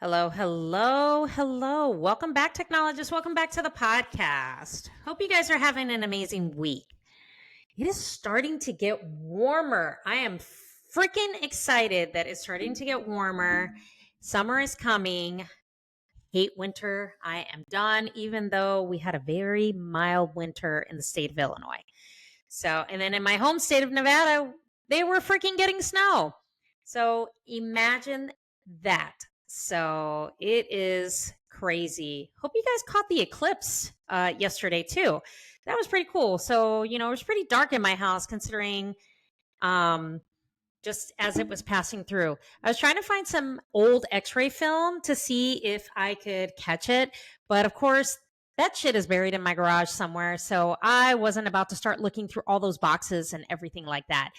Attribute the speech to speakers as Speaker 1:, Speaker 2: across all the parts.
Speaker 1: Hello, hello, hello. Welcome back, technologists. Welcome back to the podcast. Hope you guys are having an amazing week. It is starting to get warmer. I am freaking excited that it's starting to get warmer. Summer is coming. Hate winter. I am done, even though we had a very mild winter in the state of Illinois. And then in my home state of Nevada, they were freaking getting snow. So imagine that. So it is crazy. Hope you guys caught the eclipse yesterday too. That was pretty cool. So, it was pretty dark in my house considering um, just as it was passing through. I was trying to find some old x-ray film to see if I could catch it. But of course, that shit is buried in my garage somewhere. So I wasn't about to start looking through all those boxes and everything like that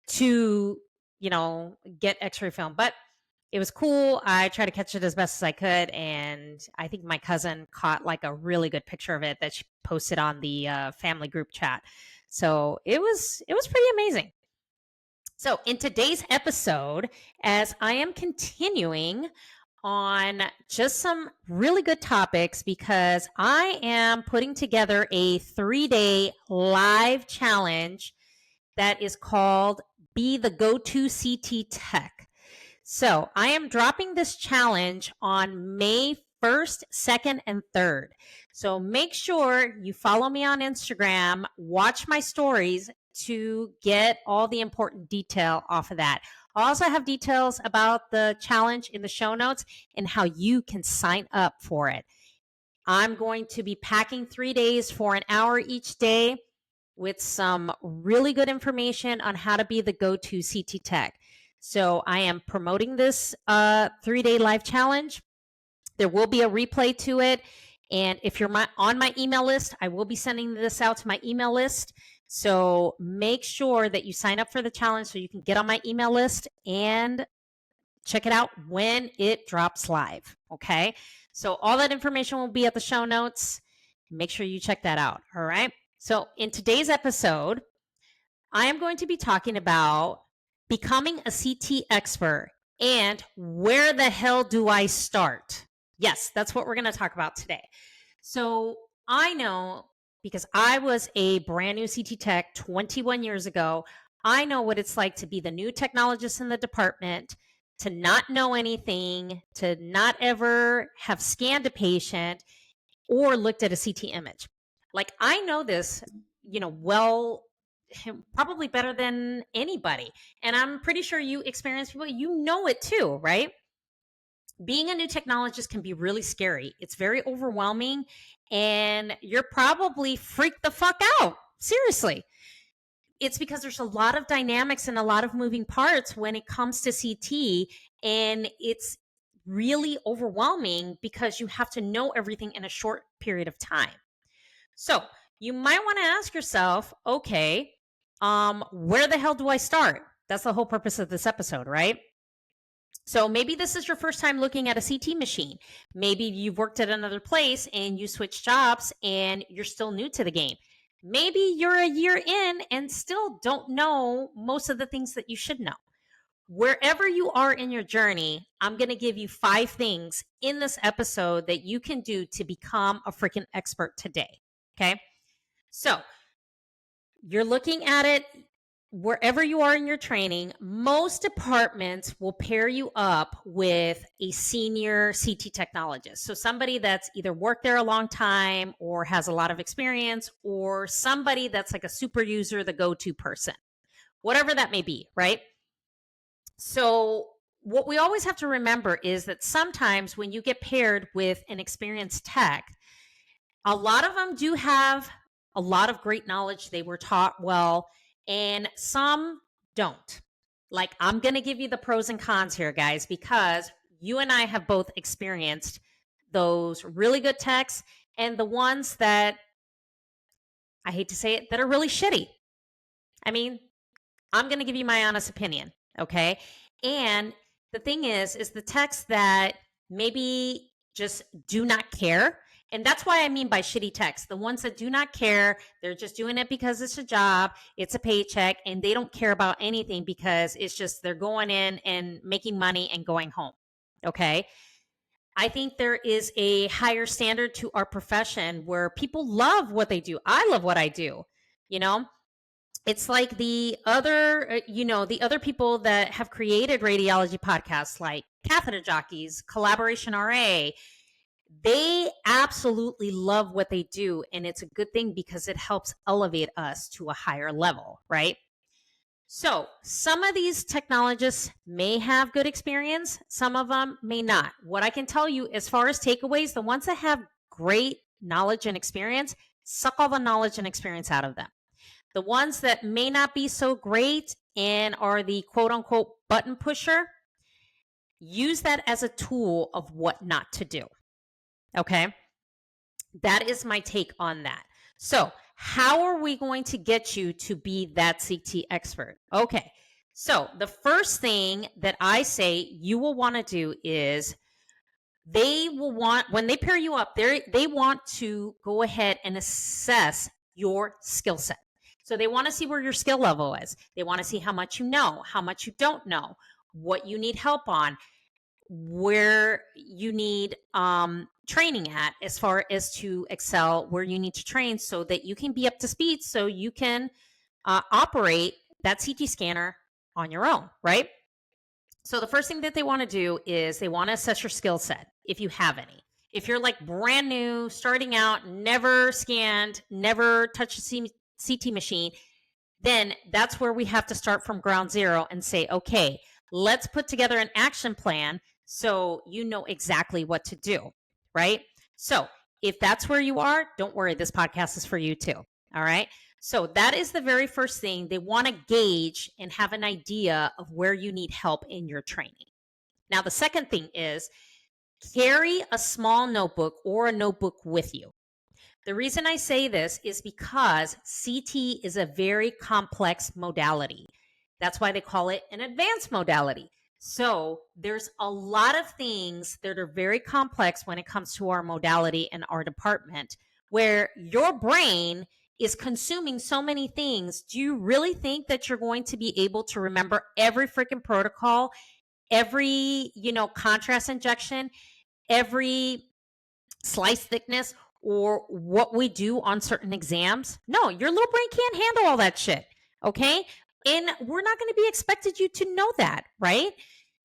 Speaker 1: to, get x-ray film. But it was cool. I tried to catch it as best as I could. And I think my cousin caught like a really good picture of it that she posted on the family group chat. So it was pretty amazing. So, in today's episode, as I am continuing on just some really good topics, because I am putting together a 3-day live challenge that is called Be the Go-To CT Tech. So, I am dropping this challenge on May 1st, 2nd, and 3rd. So, make sure you follow me on Instagram, watch my stories to get all the important detail off of that. I also have details about the challenge in the show notes and how you can sign up for it. I'm going to be packing 3 days for an hour each day with some really good information on how to be the go-to CT tech. So I am promoting this 3-day live challenge. There will be a replay to it. And if you're on my email list, I will be sending this out to my email list. So make sure that you sign up for the challenge so you can get on my email list and check it out when it drops live. Okay. So all that information will be at the show notes. Make sure you check that out. All right. So in today's episode, I am going to be talking about becoming a CT expert and where the hell do I start? Yes, that's what we're going to talk about today. So I know, because I was a brand new CT tech 21 years ago, I know what it's like to be the new technologist in the department, to not know anything, to not ever have scanned a patient or looked at a CT image. Like, I know this, well, probably better than anybody. And I'm pretty sure you experience people, you know it too, right? Being a new technologist can be really scary. It's very overwhelming, and you're probably freaked the fuck out. Seriously. It's because there's a lot of dynamics and a lot of moving parts when it comes to CT, and it's really overwhelming because you have to know everything in a short period of time. So you might want to ask yourself, okay, where the hell do I start? That's the whole purpose of this episode, right? So maybe this is your first time looking at a CT machine. Maybe you've worked at another place and you switched jobs and you're still new to the game. Maybe you're a year in and still don't know most of the things that you should know. Wherever you are in your journey, I'm going to give you 5 things in this episode that you can do to become a freaking expert today. Okay. So you're looking at it wherever you are in your training. Most departments will pair you up with a senior CT technologist. So somebody that's either worked there a long time or has a lot of experience, or somebody that's like a super user, the go-to person, whatever that may be, right? So what we always have to remember is that sometimes when you get paired with an experienced tech, a lot of them do have a lot of great knowledge. They were taught well, and some don't. Like, I'm going to give you the pros and cons here, guys, because you and I have both experienced those really good techs and the ones that, I hate to say it, that are really shitty. I mean, I'm going to give you my honest opinion, okay? And the thing is the techs that maybe just do not care. And that's why I mean by shitty techs, the ones that do not care. They're just doing it because it's a job, it's a paycheck, and they don't care about anything because it's just they're going in and making money and going home, okay? I think there is a higher standard to our profession where people love what they do. I love what I do. You know, it's like the other people that have created radiology podcasts like Catheter Jockeys, Collaboration RA. They absolutely love what they do. And it's a good thing because it helps elevate us to a higher level, right? So some of these technologists may have good experience, some of them may not. What I can tell you as far as takeaways, the ones that have great knowledge and experience, suck all the knowledge and experience out of them. The ones that may not be so great and are the quote unquote button pusher, use that as a tool of what not to do. Okay. That is my take on that. So, how are we going to get you to be that CT expert? Okay. So, the first thing that I say you will want to do is they will want, when they pair you up, they want to go ahead and assess your skill set. So, they want to see where your skill level is. They want to see how much you know, how much you don't know, what you need help on, where you need training at as far as to excel, where you need to train so that you can be up to speed so you can operate that CT scanner on your own, right? So the first thing that they want to do is they want to assess your skill set if you have any. If you're like brand new, starting out, never scanned, never touched a CT machine, then that's where we have to start from ground zero and say, okay, let's put together an action plan so you know exactly what to do, right? So if that's where you are, don't worry, this podcast is for you too. All right. So that is the very first thing. They want to gauge and have an idea of where you need help in your training. Now, the second thing is carry a small notebook or a notebook with you. The reason I say this is because CT is a very complex modality. That's why they call it an advanced modality. So there's a lot of things that are very complex when it comes to our modality and our department, where your brain is consuming so many things. Do you really think that you're going to be able to remember every freaking protocol, every, contrast injection, every slice thickness, or what we do on certain exams? No, your little brain can't handle all that shit. Okay. And we're not going to be expected you to know that, right?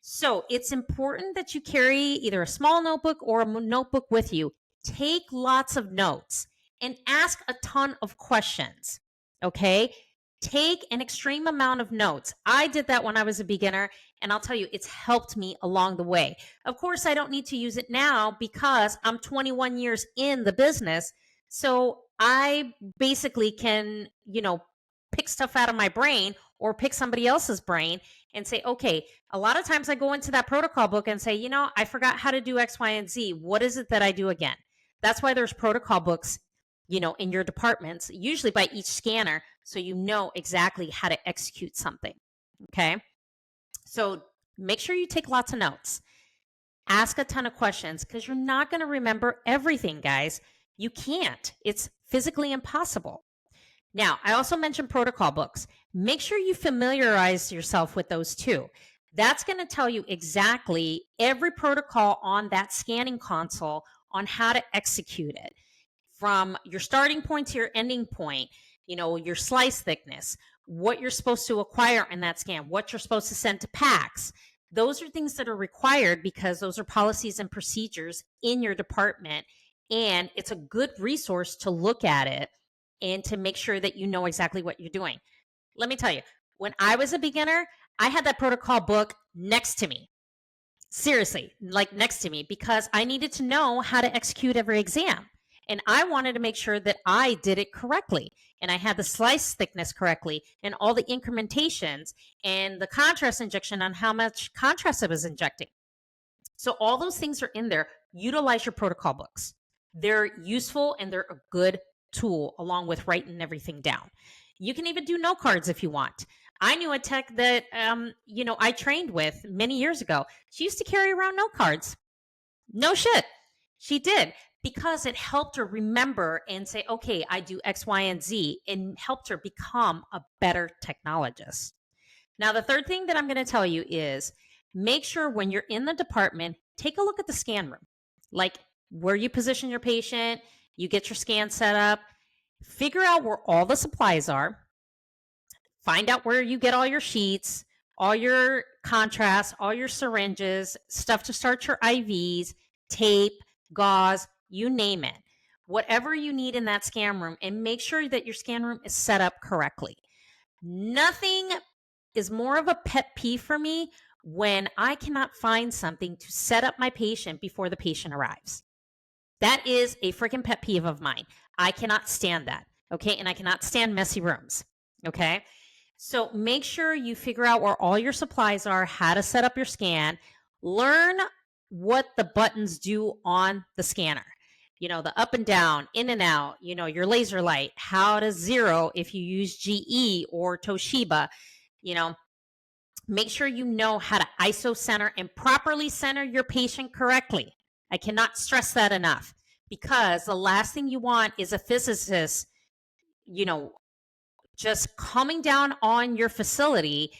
Speaker 1: So it's important that you carry either a small notebook or a notebook with you. Take lots of notes and ask a ton of questions. Okay. Take an extreme amount of notes. I did that when I was a beginner, and I'll tell you, it's helped me along the way. Of course, I don't need to use it now because I'm 21 years in the business. So I basically can, pick stuff out of my brain or pick somebody else's brain and say, okay, a lot of times I go into that protocol book and say, I forgot how to do X, Y, and Z. What is it that I do again? That's why there's protocol books, in your departments, usually by each scanner, so you know exactly how to execute something. Okay. So make sure you take lots of notes. Ask a ton of questions because you're not going to remember everything, guys. You can't. It's physically impossible. Now, I also mentioned protocol books. Make sure you familiarize yourself with those too. That's going to tell you exactly every protocol on that scanning console on how to execute it, from your starting point to your ending point, your slice thickness, what you're supposed to acquire in that scan, what you're supposed to send to PACS. Those are things that are required because those are policies and procedures in your department. And it's a good resource to look at it and to make sure that you know exactly what you're doing. Let me tell you, when I was a beginner, I had that protocol book next to me. Seriously, like next to me, because I needed to know how to execute every exam. And I wanted to make sure that I did it correctly. And I had the slice thickness correctly and all the incrementations and the contrast injection on how much contrast I was injecting. So all those things are in there. Utilize your protocol books. They're useful and they're a good tool along with writing everything down. You can even do note cards if you want. I knew a tech that, I trained with many years ago. She used to carry around note cards. No shit. She did, because it helped her remember and say, okay, I do X, Y, and Z, and helped her become a better technologist. Now, the third thing that I'm going to tell you is make sure when you're in the department, take a look at the scan room. like where you position your patient, you get your scan set up, figure out where all the supplies are, find out where you get all your sheets, all your contrast, all your syringes, stuff to start your IVs, tape, gauze, you name it. Whatever you need in that scan room, and make sure that your scan room is set up correctly. Nothing is more of a pet peeve for me when I cannot find something to set up my patient before the patient arrives. That is a freaking pet peeve of mine. I cannot stand that. Okay. And I cannot stand messy rooms. Okay. So make sure you figure out where all your supplies are, how to set up your scan, learn what the buttons do on the scanner. You know, the up and down, in and out, you know, your laser light, how to zero if you use GE or Toshiba, you know, make sure you know how to ISO center and properly center your patient correctly. I cannot stress that enough, because the last thing you want is a physicist, you know, just coming down on your facility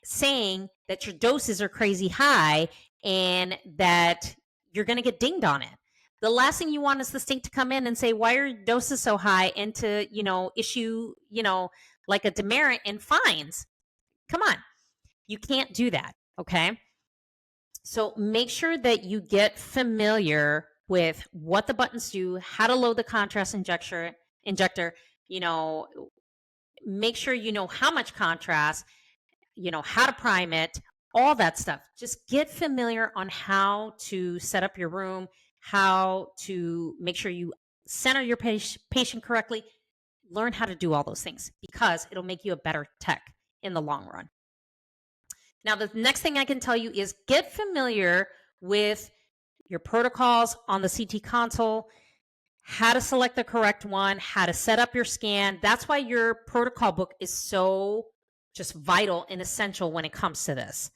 Speaker 1: saying that your doses are crazy high and that you're going to get dinged on it. The last thing you want is the state to come in and say, why are your doses so high, and to, you know, issue, you know, like a demerit and fines. Come on. You can't do that. Okay. So make sure that you get familiar with what the buttons do, how to load the contrast injector, you know, make sure you know how much contrast, you know, how to prime it, all that stuff. Just get familiar on how to set up your room, how to make sure you center your patient correctly. Learn how to do all those things, because it'll make you a better tech in the long run. Now, the next thing I can tell you is get familiar with your protocols on the CT console, how to select the correct one, how to set up your scan. That's why your protocol book is so just vital and essential when it comes to this,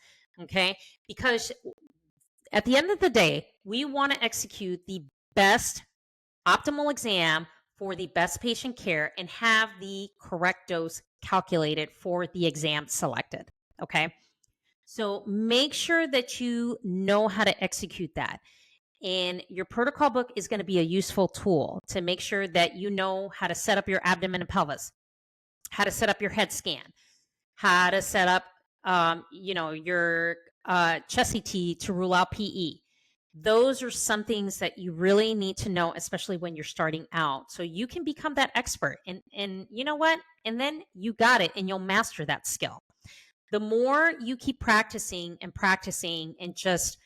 Speaker 1: okay? Because at the end of the day, we want to execute the best optimal exam for the best patient care and have the correct dose calculated for the exam selected, okay? So make sure that you know how to execute that. And your protocol book is going to be a useful tool to make sure that you know how to set up your abdomen and pelvis, how to set up your head scan, how to set up, you know, your chest CT to rule out PE. Those are some things that you really need to know, especially when you're starting out, so you can become that expert. And you know what? And then you got it, and you'll master that skill. The more you keep practicing and just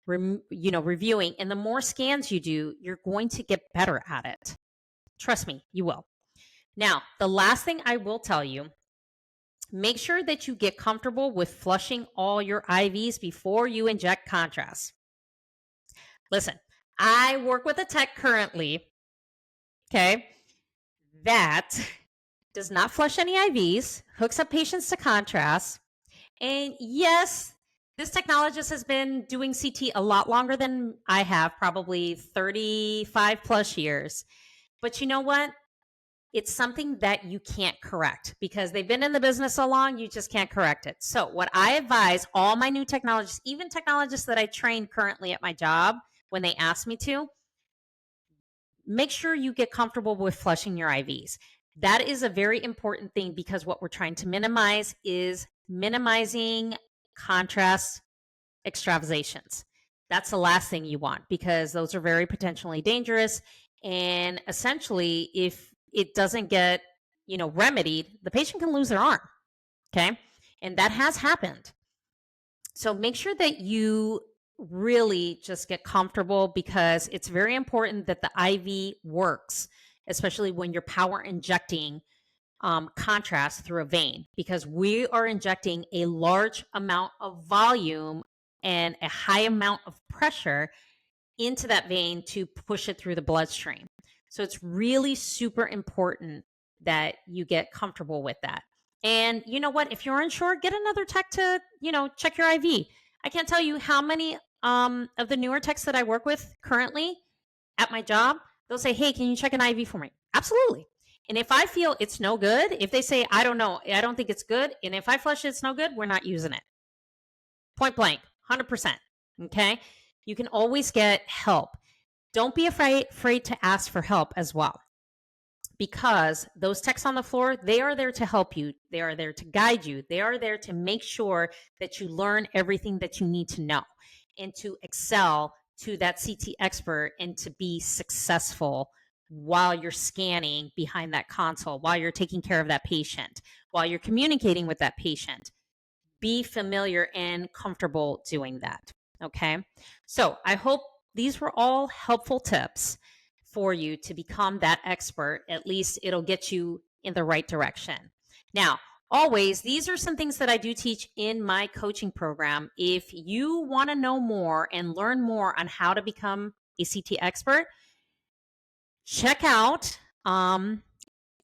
Speaker 1: you know, reviewing, and the more scans you do, you're going to get better at it. Trust me, you will. Now, the last thing I will tell you, make sure that you get comfortable with flushing all your IVs before you inject contrast. Listen, I work with a tech currently, okay, that does not flush any IVs, hooks up patients to contrast. And yes, this technologist has been doing CT a lot longer than I have, probably 35 plus years. But you know what? It's something that you can't correct, because they've been in the business so long, you just can't correct it. So what I advise all my new technologists, even technologists that I train currently at my job, when they ask me to, make sure you get comfortable with flushing your IVs. That is a very important thing, because what we're trying to minimize is minimizing contrast extravasations. That's the last thing you want, because those are very potentially dangerous. And essentially, if it doesn't get, you know, remedied, the patient can lose their arm. Okay. And that has happened. So make sure that you really just get comfortable, because it's very important that the IV works, especially when you're power injecting contrast through a vein, because we are injecting a large amount of volume and a high amount of pressure into that vein to push it through the bloodstream. So it's really super important that you get comfortable with that. And you know what? If you're unsure, get another tech to, you know, check your IV. I can't tell you how many of the newer techs that I work with currently at my job, they'll say, hey, can you check an IV for me? Absolutely. And if I feel it's no good, if they say, I don't know, I don't think it's good, and if I flush it, it's no good, we're not using it. Point blank, 100%. Okay. You can always get help. Don't be afraid to ask for help as well, because those techs on the floor, they are there to help you. They are there to guide you. They are there to make sure that you learn everything that you need to know and to excel to that CT expert and to be successful while you're scanning behind that console, while you're taking care of that patient, while you're communicating with that patient. Be familiar and comfortable doing that. Okay. So I hope these were all helpful tips for you to become that expert. At least it'll get you in the right direction. Now, always, these are some things that I do teach in my coaching program. If you want to know more and learn more on how to become a CT expert, check out my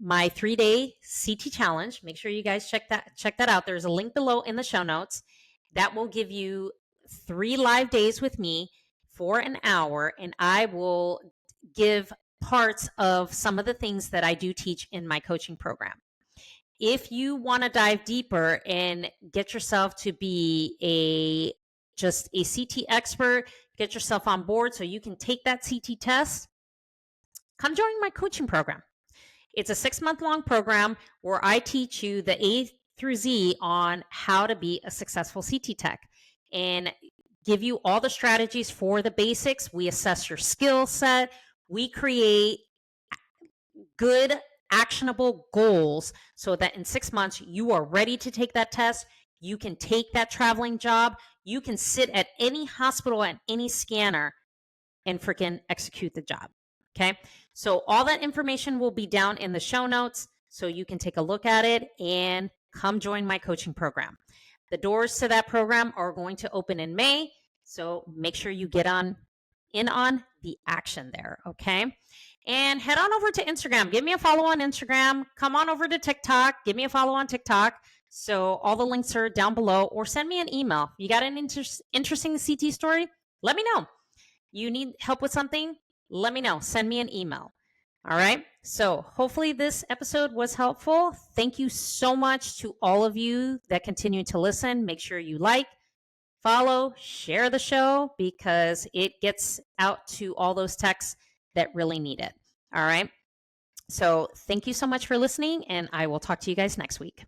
Speaker 1: 3-day CT challenge. Make sure you guys check that out. There's a link below in the show notes that will give you 3 live days with me for an hour, and I will give parts of some of the things that I do teach in my coaching program. If you want to dive deeper and get yourself to be just a CT expert, get yourself on board so you can take that CT test, come join my coaching program. It's a 6-month-long program where I teach you the A through Z on how to be a successful CT tech and give you all the strategies for the basics. We assess your skill set. We create good, actionable goals so that in 6 months, you are ready to take that test. You can take that traveling job. You can sit at any hospital and any scanner and freaking execute the job. Okay. So all that information will be down in the show notes so you can take a look at it and come join my coaching program. The doors to that program are going to open in May. So make sure you get in on the action there. Okay. And head on over to Instagram. Give me a follow on Instagram. Come on over to TikTok. Give me a follow on TikTok. So all the links are down below, or send me an email. You got an interesting CT story? Let me know. You need help with something? Let me know. Send me an email. All right. So hopefully this episode was helpful. Thank you so much to all of you that continue to listen. Make sure you like, follow, share the show, because it gets out to all those techs that really need it. All right. So thank you so much for listening, and I will talk to you guys next week.